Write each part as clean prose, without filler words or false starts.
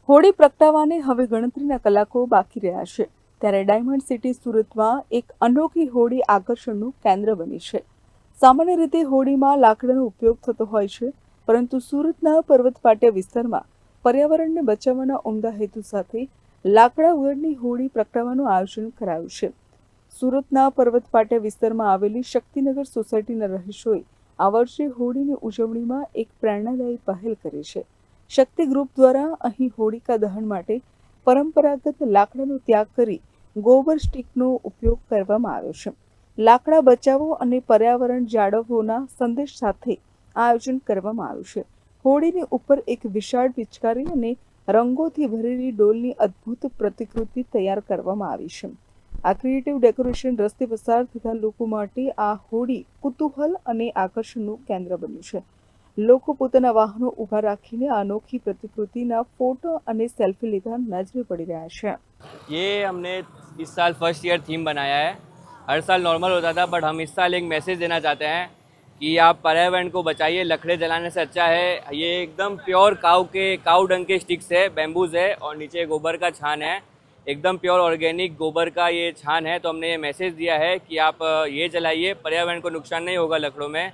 હોળી પ્રગટાવવાને હવે ગણતરીના કલાકો બાકી રહ્યા છે, ત્યારે ડાયમંડ સિટી સુરતમાં એક અનોખી હોળી આકર્ષણનું કેન્દ્ર બની છે। સામાન્ય રીતે હોળીમાં લાકડાનો ઉપયોગ થતો હોય છે, પરંતુ સુરતના પર્વત પાટિયા વિસ્તારમાં પર્યાવરણને બચાવવાના ઉમદા હેતુ સાથે લાકડા વગરની હોળી પ્રગટાવવાનું આયોજન કરાયું છે। સુરતના પર્વત પાટિયા વિસ્તારમાં આવેલી શક્તિનગર સોસાયટીના રહીશોએ આ વર્ષે હોળીની ઉજવણીમાં એક પ્રેરણાદાયી પહેલ કરી છે। શક્તિ ગ્રુપ દ્વારા અહીં હોળિકા દહન માટે પરંપરાગત લાકડાનો ત્યાગ કરી ગોબર સ્ટીકનો ઉપયોગ કરવામાં આવ્યો છે। લાકડા બચાવો અને પર્યાવરણ જાળવોના સંદેશ સાથે આ આયોજન કરવામાં આવ્યું છે। હોળીની ઉપર એક વિશાળ પિચકારી અને રંગોથી ભરેલી ડોલની અદ્ભુત પ્રતિકૃતિ તૈયાર કરવામાં આવી છે। આ ક્રિએટિવ ડેકોરેશન રસ્તે પસાર થતા લોકો માટે આ હોળી કુતૂહલ અને આકર્ષણનું કેન્દ્ર બન્યું છે। લોકો પોતાના વાહનો ઊભા રાખીને અનોખી प्रतिकृतिना फोटो અને सेल्फी लेता नजरे पड़ रहा है। ये हमने इस साल फर्स्ट ईयर थीम बनाया है। हर साल नॉर्मल होता था, बट हम इस साल एक मैसेज देना चाहते हैं कि आप पर्यावरण को बचाइए। लकड़े जलाने से अच्छा है, ये एकदम प्योर काऊ डंग के स्टिक्स है, बैम्बूज है और नीचे गोबर का छान है। एकदम प्योर ऑर्गेनिक गोबर का ये छान है। तो हमने ये मैसेज दिया है कि आप ये जलाइए, पर्यावरण को नुकसान नहीं होगा। लकड़ों में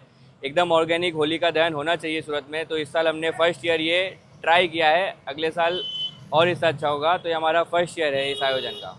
एकदम ऑर्गेनिक होली का दहन होना चाहिए सूरत में। तो इस साल हमने फर्स्ट ईयर ये ट्राई किया है, अगले साल और इससे अच्छा होगा। तो ये हमारा फर्स्ट ईयर है इस आयोजन का।